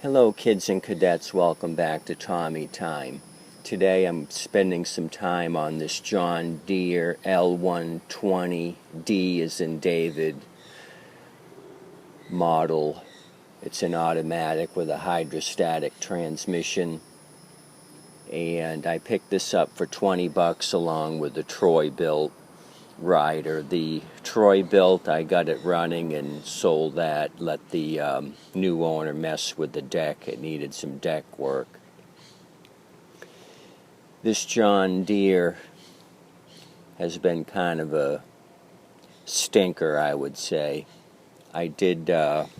Hello kids and cadets, welcome back to Tommy Time. Today I'm spending some time on this John Deere L120, D as in David, model. It's an automatic with a hydrostatic transmission, and I picked this up for 20 bucks along with the Troy Bilt rider. The Troy Bilt, I got it running and sold that, let the new owner mess with the deck. It needed some deck work. This John Deere has been kind of a stinker, I would say. I did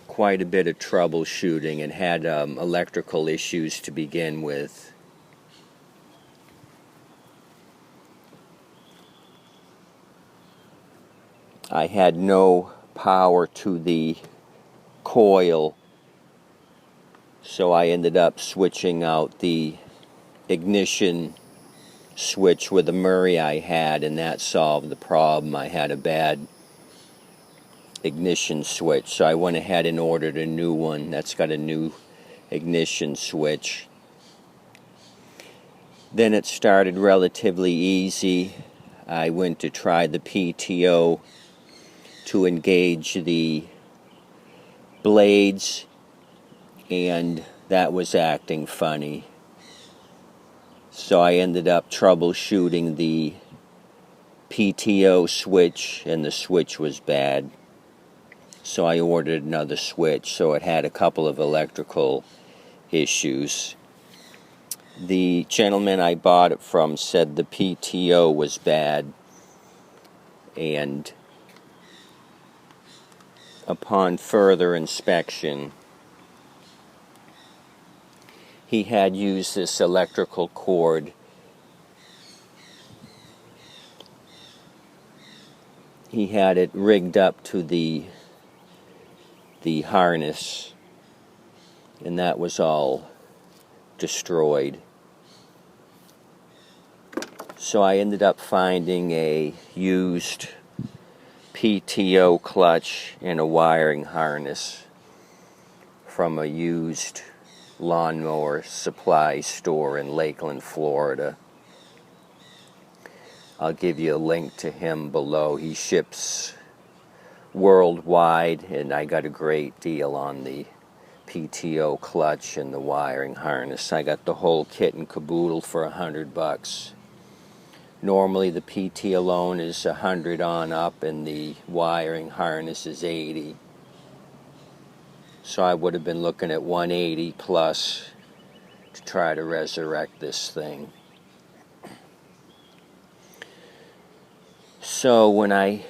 quite a bit of troubleshooting and had electrical issues to begin with. I had no power to the coil, so I ended up switching out the ignition switch with the Murray I had, and that solved the problem. I had a bad ignition switch, so I went ahead and ordered a new one that's got a new ignition switch. Then it started relatively easy. I went to try the PTO to engage the blades, and that was acting funny. So I ended up troubleshooting the PTO switch, and the switch was bad. So I ordered another switch, so it had a couple of electrical issues. The gentleman I bought it from said the PTO was bad, and upon further inspection, he had used this electrical cord. He had it rigged up to the harness, and that was all destroyed. So I ended up finding a used PTO clutch and a wiring harness from a used lawnmower supply store in Lakeland, Florida. I'll give you a link to him below. He ships worldwide, and I got a great deal on the PTO clutch and the wiring harness. I got the whole kit and caboodle for $100. Normally the PT alone is $100 on up, and the wiring harness is $80. So I would have been looking at $180 plus to try to resurrect this thing. So when I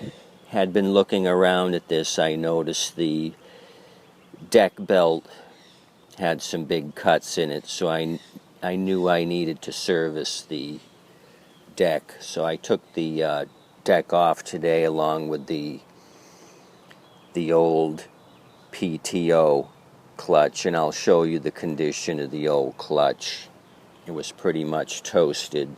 had been looking around at this, I noticed the deck belt had some big cuts in it, so I knew I needed to service the deck. So I took the deck off today along with the old PTO clutch, and I'll show you the condition of the old clutch. It was pretty much toasted.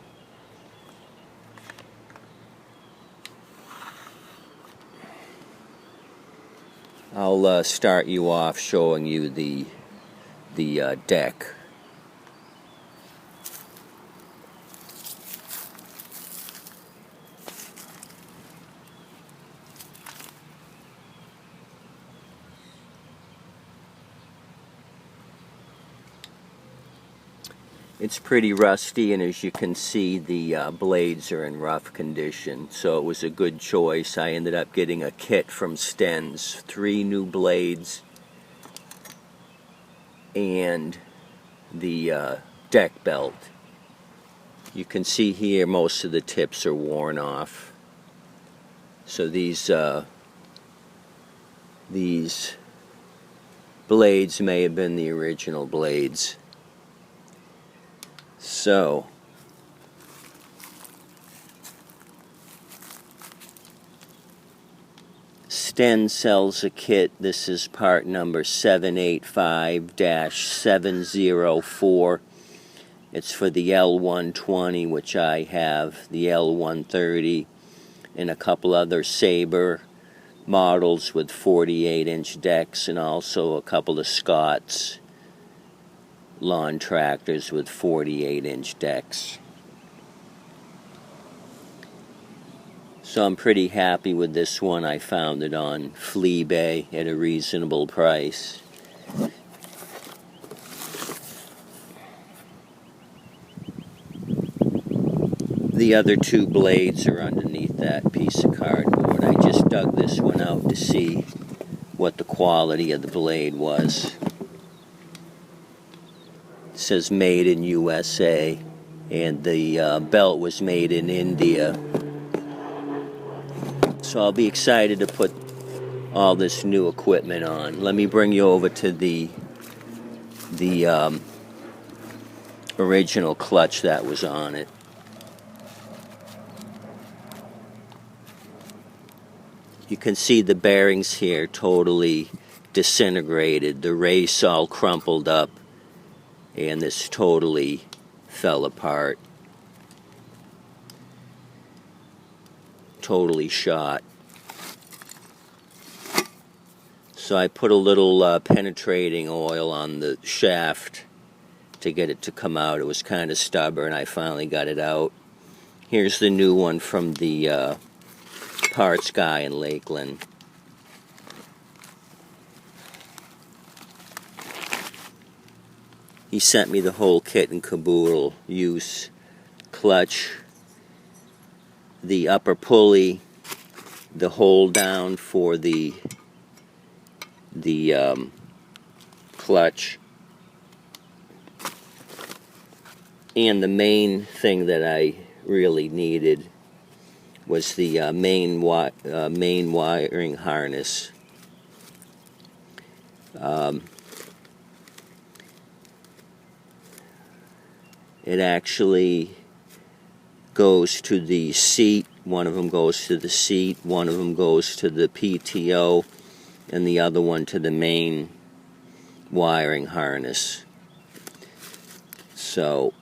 I'll start you off showing you the deck. It's pretty rusty, and as you can see, the blades are in rough condition, so it was a good choice. I ended up getting a kit from Stens, 3 new blades and the deck belt. You can see here most of the tips are worn off, so these blades may have been the original blades. So Stens sells a kit. This is part number 785-704. It's for the L120, which I have, the L130, and a couple other Sabre models with 48-inch decks, and also a couple of Scotts lawn tractors with 48-inch decks. So I'm pretty happy with this one. I found it on Fleabay at a reasonable price. The other two blades are underneath that piece of cardboard. I just dug this one out to see what the quality of the blade was. It says made in USA, and the belt was made in India. So I'll be excited to put all this new equipment on. Let me bring you over to the original clutch that was on it. You can see the bearings here totally disintegrated. The race all crumpled up, and this totally fell apart. Totally shot. So I put a little penetrating oil on the shaft to get it to come out. It was kind of stubborn. I finally got it out. Here's the new one from the parts guy in Lakeland. He sent me the whole kit and caboodle. Use clutch, the upper pulley, the hold down for the clutch, and the main thing that I really needed was the main wiring harness. It actually goes to the seat. One of them goes to the seat, one of them goes to the PTO, and the other one to the main wiring harness. So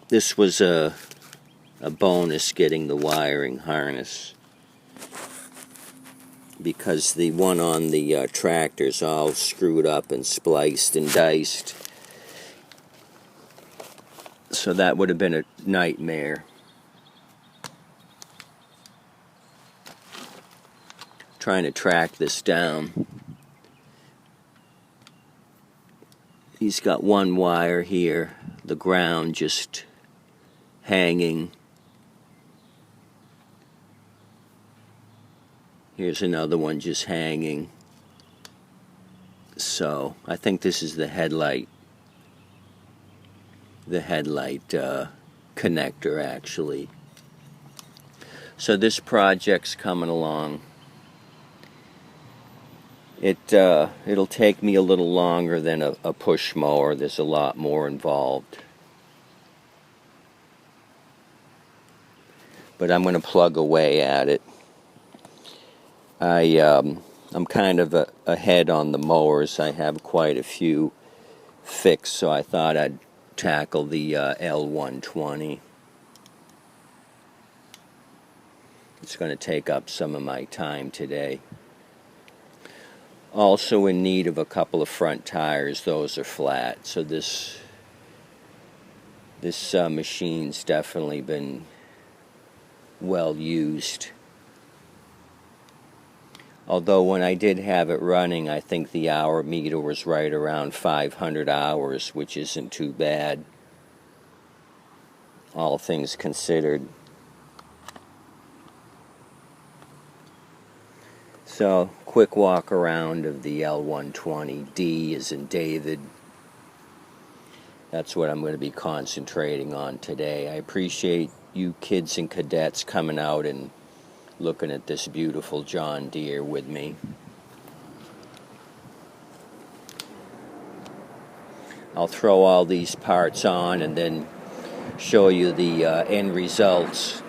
this was a bonus, getting the wiring harness, because the one on the tractor's all screwed up and spliced and diced. So that would have been a nightmare. Trying to track this down. He's got one wire here, the ground just hanging. Here's another one just hanging. So I think this is the headlight. The headlight connector, actually. So this project's coming along. It'll take me a little longer than a push mower. There's a lot more involved. But I'm going to plug away at it. I'm kind of ahead on the mowers. I have quite a few fixed, so I thought I'd tackle the L120. It's going to take up some of my time today. Also in need of a couple of front tires. Those are flat. So this machine's definitely been well used. Although when I did have it running, I think the hour meter was right around 500 hours, which isn't too bad, all things considered. So, quick walk around of the L120. D as in David. That's what I'm going to be concentrating on today. I appreciate you kids and cadets coming out and looking at this beautiful John Deere with me. I'll throw all these parts on and then show you the end results.